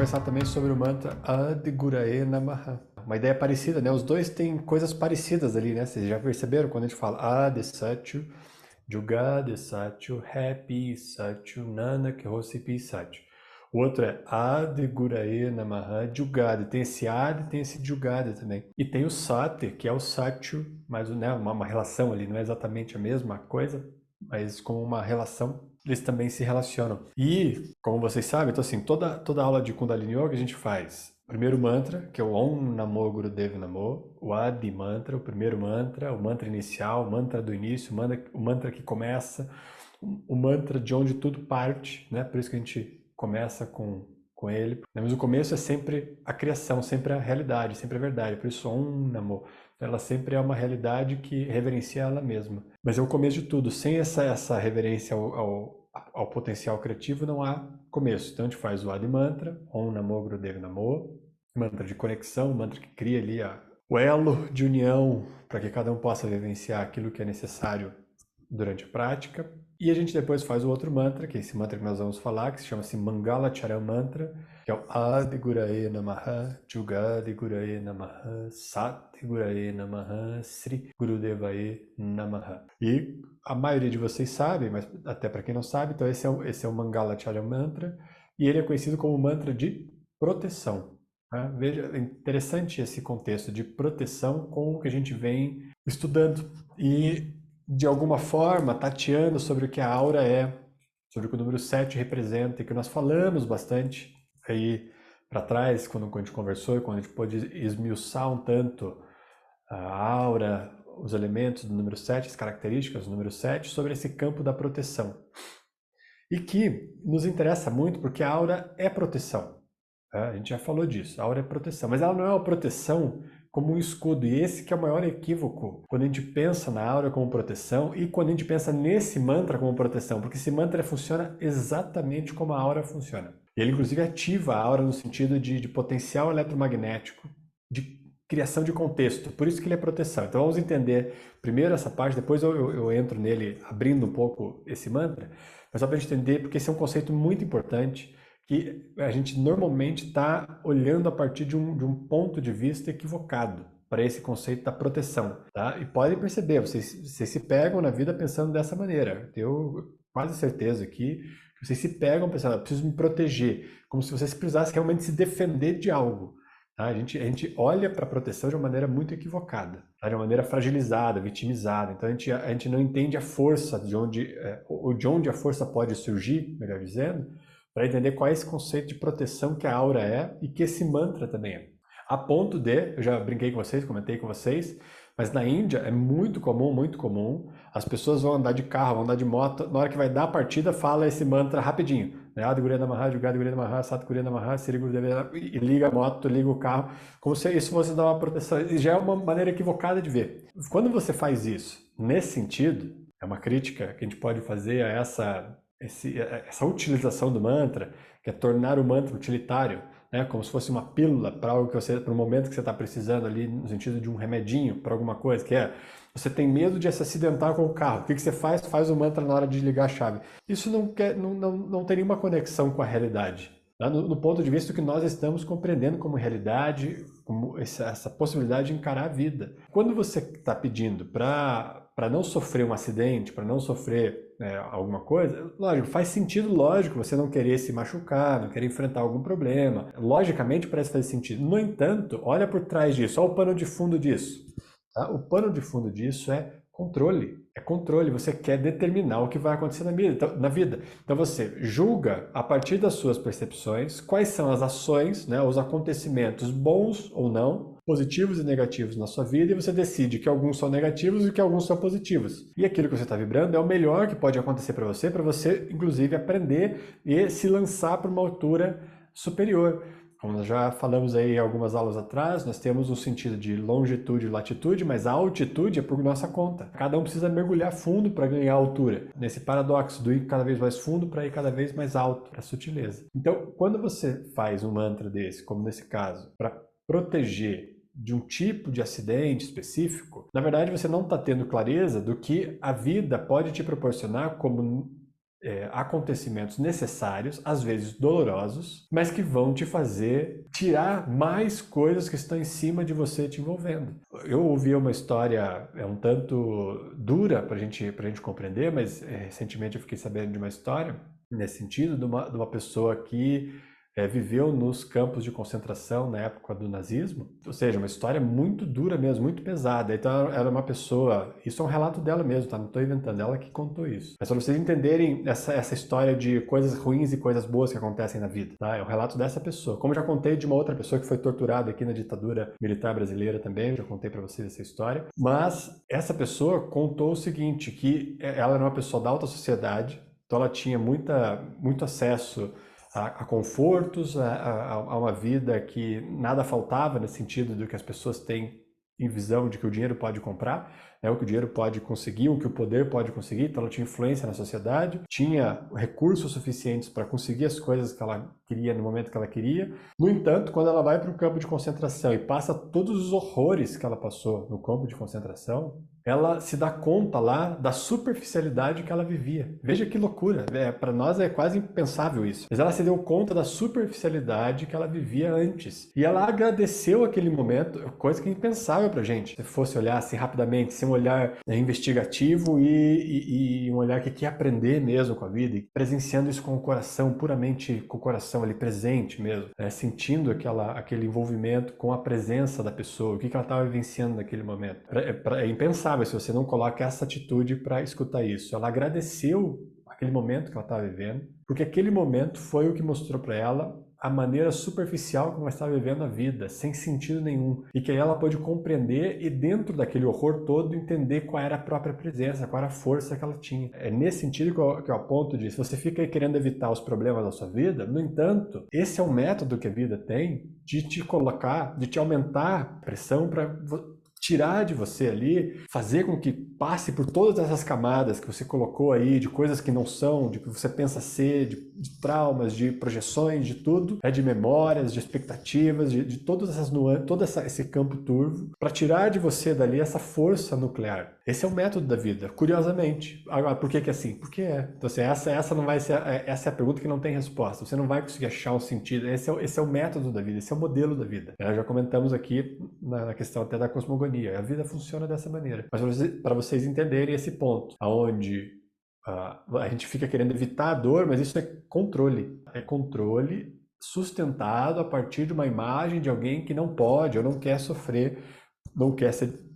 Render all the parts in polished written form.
conversar também sobre o mantra Adiguraye Namaha. Uma ideia parecida, né? Os dois têm coisas parecidas ali, né? Vocês já perceberam quando a gente fala Adi Satchu, Jugade Satchu, Happy Satchu, Nanak Hosipi Satchu. O outro é Adiguraye Namaha Jugade. Tem esse Adi, tem esse Jugade também. E tem o Sati, que é o Satchu, mas né, uma relação ali, não é exatamente a mesma coisa, mas com uma relação eles também se relacionam. E, como vocês sabem, então assim, toda aula de Kundalini Yoga a gente faz o primeiro mantra, que é o Om Namo Gurudev Namo, o Adi Mantra, o primeiro mantra, o mantra inicial, o mantra do início, o mantra que começa, o mantra de onde tudo parte, né? Por isso que a gente começa com ele. Mas o começo é sempre a criação, sempre a realidade, sempre a verdade. Por isso, Om Namo. Ela sempre é uma realidade que reverencia ela mesma. Mas é o começo de tudo. Sem essa reverência ao potencial criativo, não há começo. Então a gente faz o Adi Mantra, Om Namo Gurudev Namo, mantra de conexão, mantra que cria ali o elo de união para que cada um possa vivenciar aquilo que é necessário durante a prática. E a gente depois faz o outro mantra, que é esse mantra que nós vamos falar, que se chama-se Mangala Charan Mantra, que é o Adi Guraye Namaha, Jugadi Guraye Namaha, Sati Guraye Namaha, Sri Gurudevaye Namaha. E a maioria de vocês sabe, mas até para quem não sabe, então esse é o Mangala Charan Mantra, e ele é conhecido como mantra de proteção. Tá? Veja, é interessante esse contexto de proteção com o que a gente vem estudando. E de alguma forma, tateando sobre o que a aura é, sobre o que o número 7 representa, e que nós falamos bastante aí para trás, quando a gente conversou, quando a gente pôde esmiuçar um tanto a aura, os elementos do número 7, as características do número 7, sobre esse campo da proteção. E que nos interessa muito porque a aura é proteção. A gente já falou disso, a aura é proteção, mas ela não é uma proteção como um escudo, e esse que é o maior equívoco quando a gente pensa na aura como proteção e quando a gente pensa nesse mantra como proteção, porque esse mantra funciona exatamente como a aura funciona. Ele inclusive ativa a aura no sentido de potencial eletromagnético, de criação de contexto, por isso que ele é proteção. Então vamos entender primeiro essa parte, depois eu entro nele abrindo um pouco esse mantra, mas só para a gente entender, porque esse é um conceito muito importante, que a gente normalmente está olhando a partir de um ponto de vista equivocado para esse conceito da proteção, tá? E podem perceber, vocês se pegam na vida pensando dessa maneira. Eu quase certeza que vocês se pegam pensando, eu preciso me proteger, como se vocês precisassem realmente se defender de algo. Tá? A gente olha para a proteção de uma maneira muito equivocada, tá? De uma maneira fragilizada, vitimizada. Então a gente não entende a força de onde a força pode surgir, melhor dizendo, para entender qual é esse conceito de proteção que a aura é e que esse mantra também é. A ponto de, eu já brinquei com vocês, comentei com vocês, mas na Índia é muito comum, as pessoas vão andar de carro, vão andar de moto, na hora que vai dar a partida, fala esse mantra rapidinho. Adi Guraya Namaha, Jugadi Guraya Namaha, Sat Guraya Namaha, Sri Gurudeva, e liga a moto, liga o carro, como se isso fosse dar uma proteção. E já é uma maneira equivocada de ver. Quando você faz isso nesse sentido, é uma crítica que a gente pode fazer a essa utilização do mantra, que é tornar o mantra utilitário, né, como se fosse uma pílula para algo para um momento que você está precisando ali, no sentido de um remedinho para alguma coisa, que é você tem medo de se acidentar com o carro. O que você faz? Faz o mantra na hora de ligar a chave. Isso não tem nenhuma conexão com a realidade. Tá? No ponto de vista do que nós estamos compreendendo como realidade, como essa possibilidade de encarar a vida. Quando você está pedindo para não sofrer um acidente, para não sofrer alguma coisa, lógico, faz sentido, lógico, você não querer se machucar, não querer enfrentar algum problema. Logicamente parece fazer sentido. No entanto, olha por trás disso, olha o pano de fundo disso. Tá? O pano de fundo disso é controle. É controle, você quer determinar o que vai acontecer na vida. Então você julga a partir das suas percepções quais são as ações, né, os acontecimentos bons ou não, positivos e negativos na sua vida, e você decide que alguns são negativos e que alguns são positivos. E aquilo que você está vibrando é o melhor que pode acontecer para você inclusive aprender e se lançar para uma altura superior. Como nós já falamos aí algumas aulas atrás, nós temos um sentido de longitude e latitude, mas a altitude é por nossa conta. Cada um precisa mergulhar fundo para ganhar altura. Nesse paradoxo do ir cada vez mais fundo para ir cada vez mais alto, para a sutileza. Então, quando você faz um mantra desse, como nesse caso, para proteger de um tipo de acidente específico, na verdade você não está tendo clareza do que a vida pode te proporcionar como acontecimentos necessários, às vezes dolorosos, mas que vão te fazer tirar mais coisas que estão em cima de você te envolvendo. Eu ouvi uma história um tanto dura para gente compreender, mas recentemente eu fiquei sabendo de uma história nesse sentido, de uma pessoa que viveu nos campos de concentração na época do nazismo, ou seja, uma história muito dura mesmo, muito pesada. Então era uma pessoa, isso é um relato dela mesmo, tá? Não estou inventando, ela que contou isso. Mas para vocês entenderem essa história de coisas ruins e coisas boas que acontecem na vida, tá? É o relato dessa pessoa. Como eu já contei de uma outra pessoa que foi torturada aqui na ditadura militar brasileira também, eu já contei para vocês essa história. Mas essa pessoa contou o seguinte, que ela era uma pessoa da alta sociedade, então ela tinha muito acesso a confortos, a uma vida que nada faltava, no sentido do que as pessoas têm em visão de que o dinheiro pode comprar, o que o dinheiro pode conseguir, o que o poder pode conseguir. Então ela tinha influência na sociedade, tinha recursos suficientes para conseguir as coisas que ela queria no momento que ela queria. No entanto, quando ela vai para o campo de concentração e passa todos os horrores que ela passou no campo de concentração, ela se dá conta lá da superficialidade que ela vivia. Veja que loucura, para nós é quase impensável isso. Mas ela se deu conta da superficialidade que ela vivia antes. E ela agradeceu aquele momento, coisa que é impensável pra gente. Se fosse olhar assim rapidamente, sem um olhar investigativo e um olhar que quer aprender mesmo com a vida, e presenciando isso com o coração, puramente com o coração ali presente mesmo, sentindo aquele envolvimento com a presença da pessoa, o que ela estava vivenciando naquele momento. É impensável se você não coloca essa atitude para escutar isso. Ela agradeceu aquele momento que ela estava vivendo, porque aquele momento foi o que mostrou para ela a maneira superficial como ela estava vivendo a vida, sem sentido nenhum, e que aí ela pôde compreender e dentro daquele horror todo entender qual era a própria presença, qual era a força que ela tinha. É nesse sentido que eu aponto de, se você fica aí querendo evitar os problemas da sua vida, no entanto, esse é um método que a vida tem de te colocar, de te aumentar a pressão para tirar de você ali, fazer com que passe por todas essas camadas que você colocou aí, de coisas que não são, de que você pensa ser, de traumas, de projeções, de tudo, de memórias, de expectativas, de todas essas nuances, todo esse campo turvo, para tirar de você dali essa força nuclear. Esse é o método da vida, curiosamente. Agora, por que é assim? Porque é. Então, assim, essa não vai ser, essa é a pergunta que não tem resposta. Você não vai conseguir achar um sentido. Esse é o método da vida, esse é o modelo da vida. Já comentamos aqui na questão até da cosmogonia. A vida funciona dessa maneira. Mas para vocês entenderem esse ponto, aonde a gente fica querendo evitar a dor, mas isso é controle. É controle sustentado a partir de uma imagem de alguém que não pode ou não quer sofrer, não quer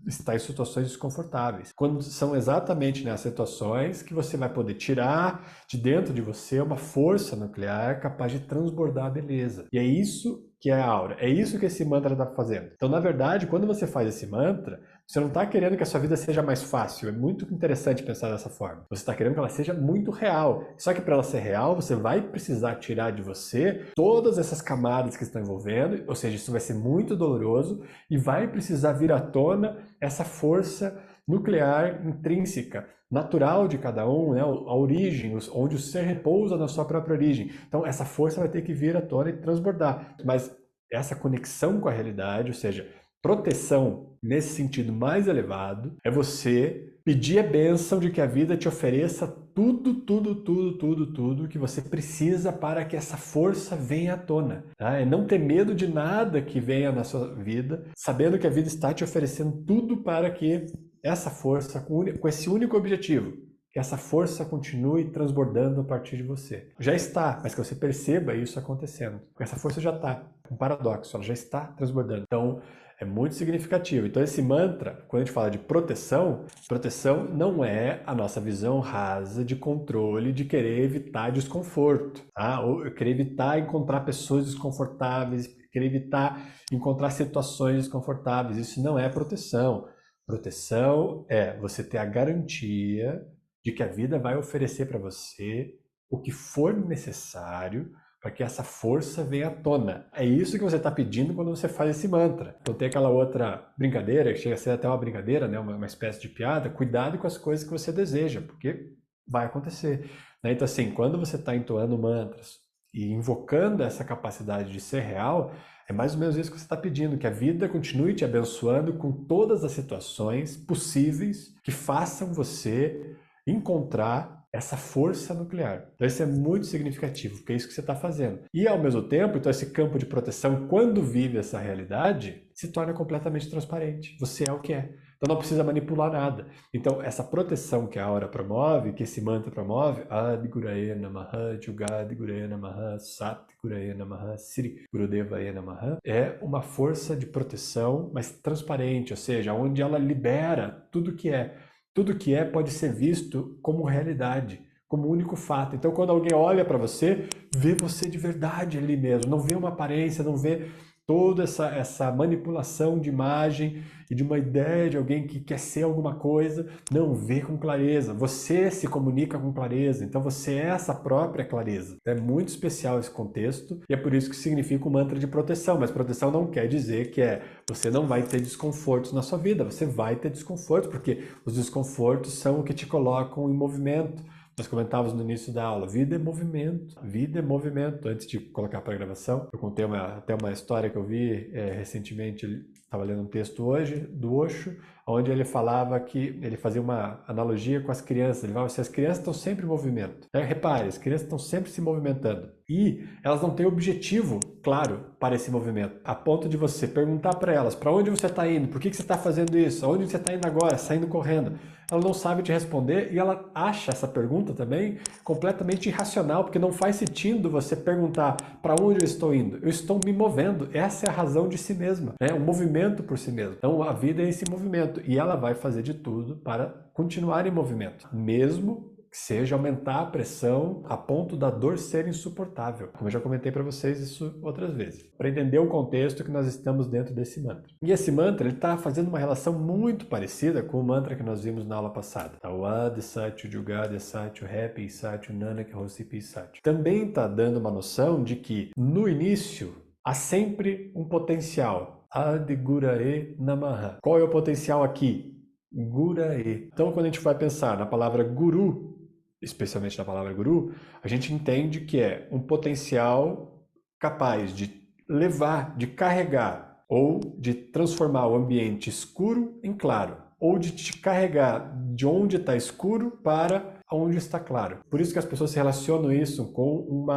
estar em situações desconfortáveis. Quando são exatamente nessas situações que você vai poder tirar de dentro de você uma força nuclear capaz de transbordar a beleza. E é isso que é a aura. É isso que esse mantra está fazendo. Então, na verdade, quando você faz esse mantra, você não está querendo que a sua vida seja mais fácil. É muito interessante pensar dessa forma. Você está querendo que ela seja muito real. Só que para ela ser real, você vai precisar tirar de você todas essas camadas que estão envolvendo, ou seja, isso vai ser muito doloroso e vai precisar vir à tona essa força nuclear intrínseca, natural de cada um, né? A origem, onde o ser repousa na sua própria origem. Então, essa força vai ter que vir à tona e transbordar. Mas essa conexão com a realidade, ou seja, proteção nesse sentido mais elevado, é você pedir a bênção de que a vida te ofereça tudo que você precisa para que essa força venha à tona. Tá? É não ter medo de nada que venha na sua vida, sabendo que a vida está te oferecendo tudo para que essa força, com esse único objetivo, que essa força continue transbordando a partir de você. Já está, mas que você perceba isso acontecendo. Porque essa força já está. Um paradoxo, ela já está transbordando. Então, é muito significativo. Então, esse mantra, quando a gente fala de proteção, proteção não é a nossa visão rasa de controle, de querer evitar desconforto, tá? Ou querer evitar encontrar pessoas desconfortáveis, querer evitar encontrar situações desconfortáveis. Isso não é proteção. Proteção é você ter a garantia de que a vida vai oferecer para você o que for necessário para que essa força venha à tona. É isso que você está pedindo quando você faz esse mantra. Então tem aquela outra brincadeira, que chega a ser até uma brincadeira, né? uma espécie de piada. Cuidado com as coisas que você deseja, porque vai acontecer. Né? Então assim, quando você está entoando mantras e invocando essa capacidade de ser real, é mais ou menos isso que você está pedindo, que a vida continue te abençoando com todas as situações possíveis que façam você encontrar essa força nuclear. Então isso é muito significativo, porque é isso que você está fazendo. E ao mesmo tempo, então esse campo de proteção, quando vive essa realidade, se torna completamente transparente. Você é o que é. Então não precisa manipular nada. Então essa proteção que a aura promove, que esse mantra promove, Adi Guraye Namaha, Jugadi Guraye Namaha, Sat Guraye Namaha, Sri Gurudevaye Namaha, é uma força de proteção, mas transparente, ou seja, onde ela libera tudo que é. Tudo que é pode ser visto como realidade, como único fato. Então, quando alguém olha para você, vê você de verdade ali mesmo, não vê uma aparência, não vê toda essa manipulação de imagem e de uma ideia de alguém que quer ser alguma coisa, não, vê com clareza. Você se comunica com clareza, então você é essa própria clareza. É muito especial esse contexto e é por isso que significa um mantra de proteção, mas proteção não quer dizer que você não vai ter desconfortos na sua vida, você vai ter desconfortos, porque os desconfortos são o que te colocam em movimento. Nós comentávamos no início da aula, vida é movimento, vida é movimento. Antes de colocar para a gravação, eu contei até uma história que eu vi recentemente, estava lendo um texto hoje, do Osho, onde ele falava que ele fazia uma analogia com as crianças. Ele falava assim, as crianças estão sempre em movimento. Repare, as crianças estão sempre se movimentando. E elas não têm objetivo claro para esse movimento, a ponto de você perguntar para elas, para onde você está indo, por que você está fazendo isso, aonde você está indo agora, saindo correndo. Ela não sabe te responder e ela acha essa pergunta também completamente irracional, porque não faz sentido você perguntar para onde eu estou indo. Eu estou me movendo, essa é a razão de si mesma, né? Um movimento por si mesmo. Então a vida é esse movimento e ela vai fazer de tudo para continuar em movimento, mesmo que seja aumentar a pressão a ponto da dor ser insuportável. Como eu já comentei para vocês isso outras vezes. Para entender o contexto que nós estamos dentro desse mantra. E esse mantra está fazendo uma relação muito parecida com o mantra que nós vimos na aula passada. O Adi Satyu Jugadi Satyu Happy Satyu Nanak Hosipi Satyu. Também está dando uma noção de que no início há sempre um potencial. Adi Guraye Namaha. Qual é o potencial aqui? Guraye. Então quando a gente vai pensar na palavra guru, especialmente na palavra guru, a gente entende que é um potencial capaz de levar, de carregar ou de transformar o ambiente escuro em claro, ou de te carregar de onde está escuro para onde está claro. Por isso que as pessoas se relacionam isso com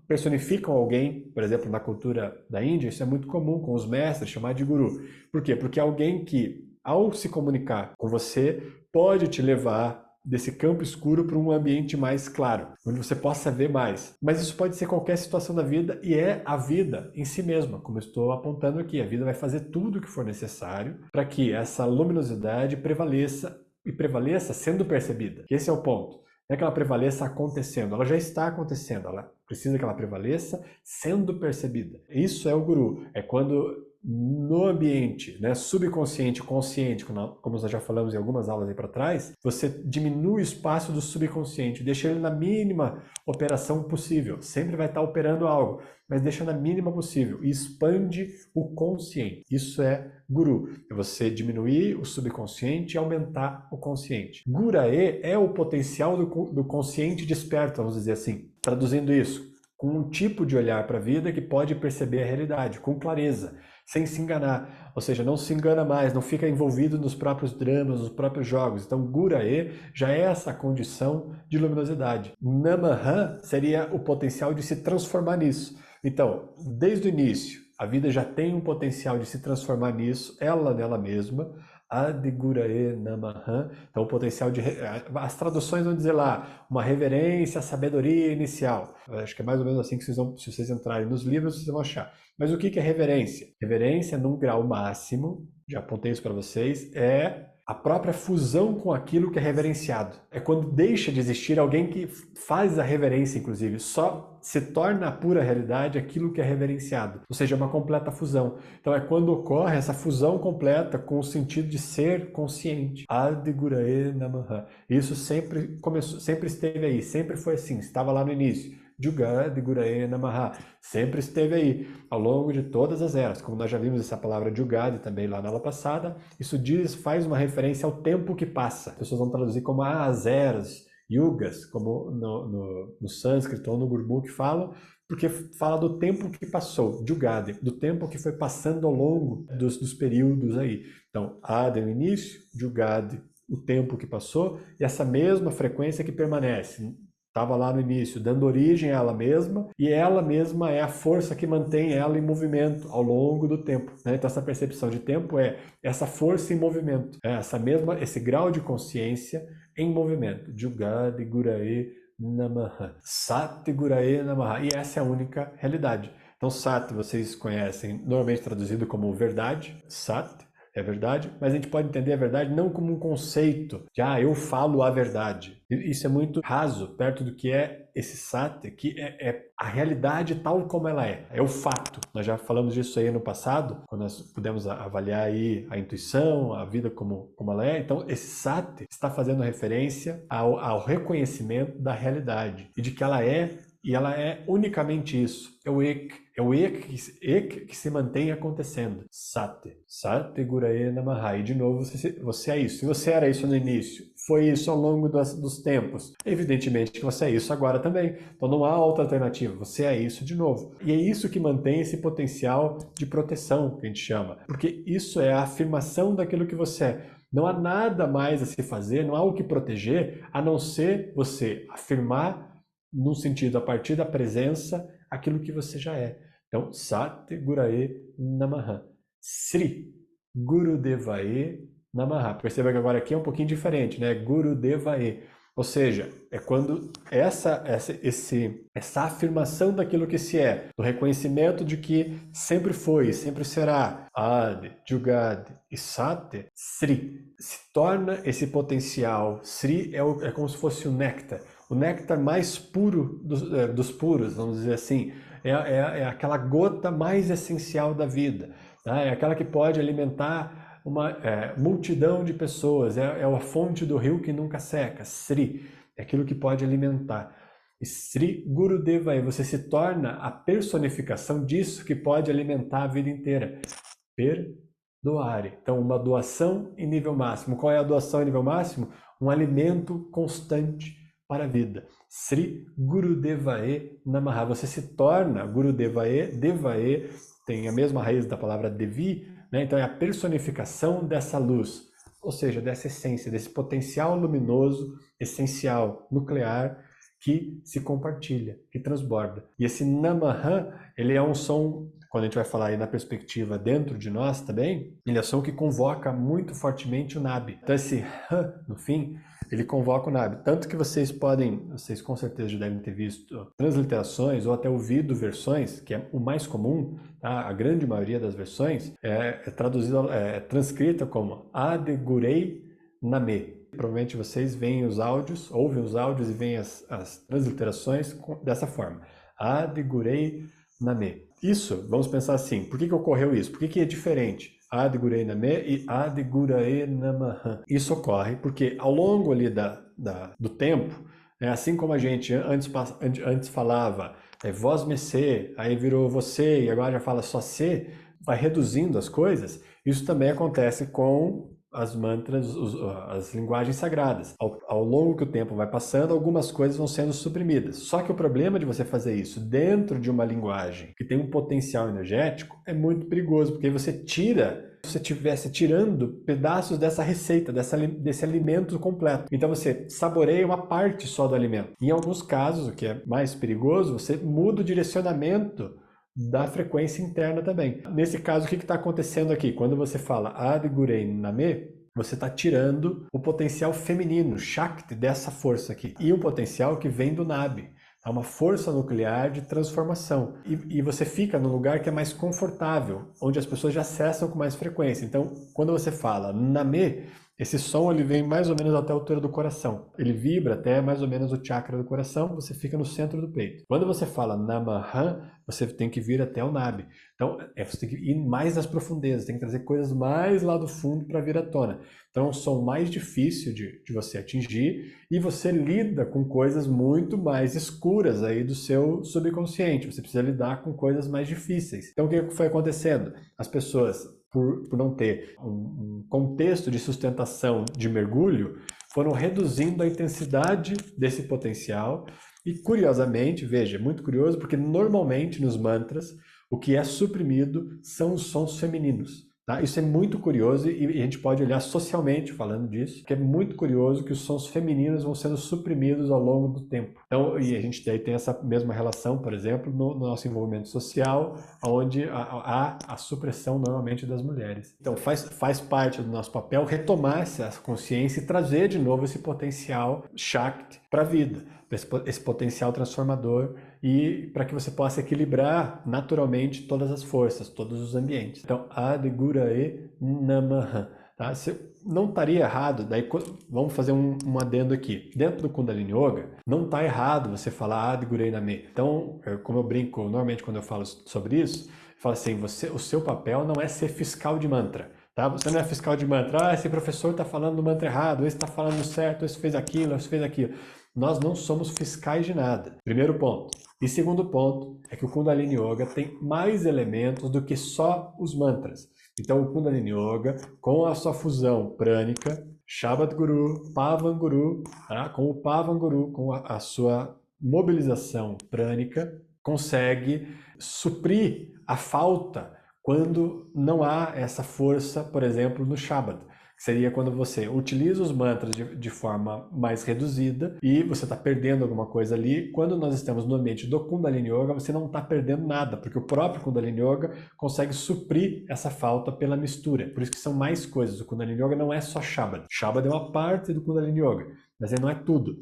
personificam alguém, por exemplo, na cultura da Índia, isso é muito comum com os mestres, chamar de guru. Por quê? Porque é alguém que, ao se comunicar com você, pode te levar desse campo escuro para um ambiente mais claro, onde você possa ver mais. Mas isso pode ser qualquer situação da vida e é a vida em si mesma, como eu estou apontando aqui. A vida vai fazer tudo o que for necessário para que essa luminosidade prevaleça e prevaleça sendo percebida. Esse é o ponto. Não é que ela prevaleça acontecendo, ela já está acontecendo, ela precisa que ela prevaleça sendo percebida. Isso é o guru, é quando no ambiente, né, subconsciente, consciente, como nós já falamos em algumas aulas aí para trás, você diminui o espaço do subconsciente, deixa ele na mínima operação possível. Sempre vai estar operando algo, mas deixa na mínima possível e expande o consciente. Isso é guru, é você diminuir o subconsciente e aumentar o consciente. Guraye é o potencial do consciente desperto, vamos dizer assim. Traduzindo isso, com um tipo de olhar para a vida que pode perceber a realidade, com clareza, sem se enganar, ou seja, não se engana mais, não fica envolvido nos próprios dramas, nos próprios jogos. Então, Guraye já é essa condição de luminosidade. Namaha seria o potencial de se transformar nisso. Então, desde o início, a vida já tem um potencial de se transformar nisso, ela nela mesma, Adi Guraye Namaha. Então, o potencial de... As traduções vão dizer lá, uma reverência à sabedoria inicial. Eu acho que é mais ou menos assim que se vocês entrarem nos livros, vocês vão achar. Mas o que é reverência? Reverência, num grau máximo, já apontei isso para vocês, é a própria fusão com aquilo que é reverenciado. É quando deixa de existir alguém que faz a reverência, inclusive, só se torna a pura realidade aquilo que é reverenciado. Ou seja, é uma completa fusão. Então é quando ocorre essa fusão completa com o sentido de ser consciente. Adi Guraye Namaha. Isso sempre começou, sempre esteve aí, sempre foi assim, estava lá no início. Jugadi Guraye Namaha, sempre esteve aí, ao longo de todas as eras. Como nós já vimos essa palavra Jugadi também lá na aula passada, isso faz uma referência ao tempo que passa. As pessoas vão traduzir como as eras, yugas, como no sânscrito ou no Gurmukh falam, porque fala do tempo que passou, Jugadi, do tempo que foi passando ao longo dos períodos aí. Então, Adi é o início, Jugadi o tempo que passou e essa mesma frequência que permanece. Estava lá no início, dando origem a ela mesma, e ela mesma é a força que mantém ela em movimento ao longo do tempo, né? Então essa percepção de tempo é essa força em movimento, esse grau de consciência em movimento. Jugad Gurae Namaha. Sat Gurae Namaha. E essa é a única realidade. Então Sat vocês conhecem, normalmente traduzido como verdade, Sat, é verdade, mas a gente pode entender a verdade não como um conceito de, eu falo a verdade. Isso é muito raso, perto do que é esse sati, que é a realidade tal como ela é. É o fato. Nós já falamos disso aí no passado, quando nós pudemos avaliar aí a intuição, a vida como ela é. Então, esse sati está fazendo referência ao reconhecimento da realidade e de que ela é, e ela é unicamente isso. É o ek que se mantém acontecendo. Sati. Sati Gurae Namaha. E de novo, você é isso. Se você era isso no início, foi isso ao longo dos tempos, evidentemente que você é isso agora também. Então não há outra alternativa. Você é isso de novo. E é isso que mantém esse potencial de proteção, que a gente chama. Porque isso é a afirmação daquilo que você é. Não há nada mais a se fazer, não há o que proteger, a não ser você afirmar num sentido, a partir da presença, aquilo que você já é. Então, Sat Gurae Namaha. Sri Gurudevae Namaha. Perceba que agora aqui é um pouquinho diferente, né? Gurudevae. Ou seja, é quando essa afirmação daquilo que se é, do reconhecimento de que sempre foi, sempre será, Adi, Jugad e Sati, Sri, se torna esse potencial. Sri é como se fosse o néctar mais puro dos puros, vamos dizer assim. É aquela gota mais essencial da vida. Tá? É aquela que pode alimentar uma multidão de pessoas. É a fonte do rio que nunca seca. Sri é aquilo que pode alimentar. E Sri Gurudeva, aí você se torna a personificação disso que pode alimentar a vida inteira. Perdoare. Então, uma doação em nível máximo. Qual é a doação em nível máximo? Um alimento constante para a vida. Sri Gurudevae Namaha. Você se torna Gurudevae, Devae, tem a mesma raiz da palavra Devi, né? Então é a personificação dessa luz, ou seja, dessa essência, desse potencial luminoso, essencial, nuclear, que se compartilha, que transborda. E esse Namaha, ele é um som, quando a gente vai falar aí na perspectiva dentro de nós também, ele é um som que convoca muito fortemente o Nabi. Então esse no fim, ele convoca o Nabi. Tanto que vocês com certeza já devem ter visto transliterações ou até ouvido versões, que é o mais comum, tá? A grande maioria das versões transcrita como Adegurei Name. Provavelmente vocês veem os áudios, ouvem os áudios e veem as transliterações dessa forma. Adegurei Name. Isso, vamos pensar assim, por que ocorreu isso? Por que é diferente? Adegurei Name e Adegurae Namaha. Isso ocorre porque ao longo ali do tempo, assim como a gente antes falava vós me se, aí virou você e agora já fala só se, vai reduzindo as coisas, isso também acontece com as mantras, as linguagens sagradas. Ao longo que o tempo vai passando, algumas coisas vão sendo suprimidas. Só que o problema de você fazer isso dentro de uma linguagem que tem um potencial energético é muito perigoso, porque você estivesse tirando pedaços dessa receita, desse alimento completo. Então você saboreia uma parte só do alimento. Em alguns casos, o que é mais perigoso, você muda o direcionamento da frequência interna também. Nesse caso, o que está acontecendo aqui? Quando você fala Adegurei Name, você está tirando o potencial feminino, Shakti, dessa força aqui. E um potencial que vem do Nabi. É uma força nuclear de transformação. E você fica num lugar que é mais confortável, onde as pessoas já acessam com mais frequência. Então, quando você fala Name, esse som ele vem mais ou menos até a altura do coração. Ele vibra até mais ou menos o chakra do coração, você fica no centro do peito. Quando você fala Namaha, você tem que vir até o Nabi. Então, você tem que ir mais nas profundezas, tem que trazer coisas mais lá do fundo para vir à tona. Então, é um som mais difícil de você atingir e você lida com coisas muito mais escuras aí do seu subconsciente. Você precisa lidar com coisas mais difíceis. Então, o que foi acontecendo? As pessoas, por não ter um contexto de sustentação de mergulho, foram reduzindo a intensidade desse potencial e, curiosamente, veja, muito curioso, porque normalmente nos mantras o que é suprimido são os sons femininos. Tá? Isso é muito curioso e a gente pode olhar socialmente falando disso, que é muito curioso que os sons femininos vão sendo suprimidos ao longo do tempo. Então, e a gente daí tem essa mesma relação, por exemplo, no nosso envolvimento social, onde há a supressão normalmente das mulheres. Então, faz parte do nosso papel retomar essa consciência e trazer de novo esse potencial Shakti para a vida, esse potencial transformador, e para que você possa equilibrar naturalmente todas as forças, todos os ambientes. Então, Adigurae Namaha. Tá? Não estaria errado, daí vamos fazer um adendo aqui. Dentro do Kundalini Yoga, não está errado você falar Adigurae Name. Então, como eu brinco normalmente quando eu falo sobre isso, eu falo assim, o seu papel não é ser fiscal de mantra. Tá? Você não é fiscal de mantra, esse professor está falando do mantra errado, esse está falando certo, esse fez aquilo, esse fez aquilo. Nós não somos fiscais de nada. Primeiro ponto. E segundo ponto é que o Kundalini Yoga tem mais elementos do que só os mantras. Então o Kundalini Yoga, com a sua fusão prânica, Shabad Guru, Pavan Guru, tá? Com o Pavan Guru, com a sua mobilização prânica, consegue suprir a falta quando não há essa força, por exemplo, no Shabad. Seria quando você utiliza os mantras de forma mais reduzida e você está perdendo alguma coisa ali. Quando nós estamos no ambiente do Kundalini Yoga, você não está perdendo nada, porque o próprio Kundalini Yoga consegue suprir essa falta pela mistura. Por isso que são mais coisas. O Kundalini Yoga não é só Shabad. Shabad é uma parte do Kundalini Yoga, mas ele não é tudo.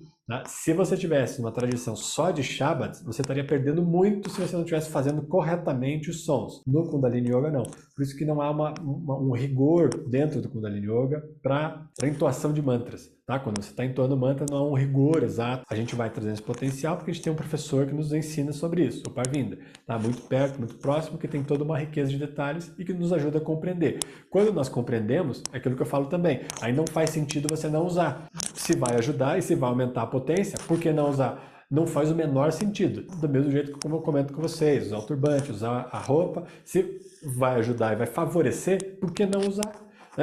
Se você tivesse uma tradição só de Shabad, você estaria perdendo muito se você não estivesse fazendo corretamente os sons. No Kundalini Yoga, não. Por isso que não há um rigor dentro do Kundalini Yoga para a entoação de mantras. Tá? Quando você está entoando mantra, não há um rigor exato. A gente vai trazendo esse potencial porque a gente tem um professor que nos ensina sobre isso, o Parvinda. Tá? Muito perto, muito próximo, que tem toda uma riqueza de detalhes e que nos ajuda a compreender. Quando nós compreendemos, é aquilo que eu falo também, aí não faz sentido você não usar. Se vai ajudar e se vai aumentar a potência, por que não usar? Não faz o menor sentido. Do mesmo jeito que como eu comento com vocês, usar o turbante, usar a roupa, se vai ajudar e vai favorecer, por que não usar?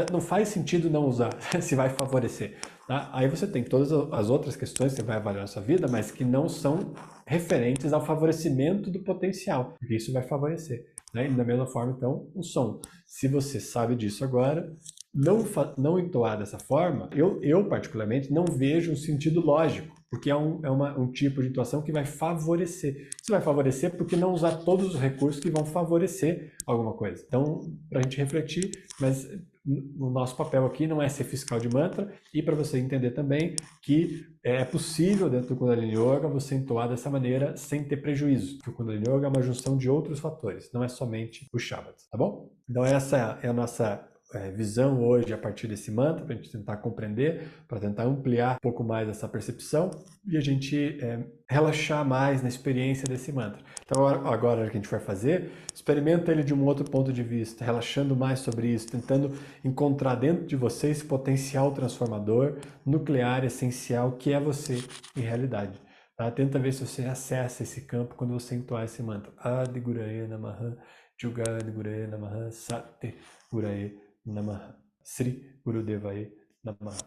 Não faz sentido não usar, se vai favorecer. Tá? Aí você tem todas as outras questões que você vai avaliar na sua vida, mas que não são referentes ao favorecimento do potencial, porque isso vai favorecer. Né? E da mesma forma, então, o som. Se você sabe disso agora, não entoar dessa forma, eu particularmente não vejo um sentido lógico, porque é um tipo de entoação que vai favorecer. Você vai favorecer porque não usar todos os recursos que vão favorecer alguma coisa. Então, para a gente refletir, mas o nosso papel aqui não é ser fiscal de mantra, e para você entender também que é possível dentro do Kundalini Yoga você entoar dessa maneira sem ter prejuízo, porque o Kundalini Yoga é uma junção de outros fatores, não é somente o Shabad, tá bom? Então essa é a nossa visão hoje a partir desse mantra, para a gente tentar compreender, para tentar ampliar um pouco mais essa percepção e a gente relaxar mais na experiência desse mantra. Então agora que a gente vai fazer, experimenta ele de um outro ponto de vista, relaxando mais sobre isso, tentando encontrar dentro de você esse potencial transformador, nuclear, essencial, que é você em realidade. Tá? Tenta ver se você acessa esse campo quando você entoar esse mantra. Adiguraye Namaha, Jugadiguraye Namaha, Sate Guraye Namaha, Sri Gurudevaye Namaha.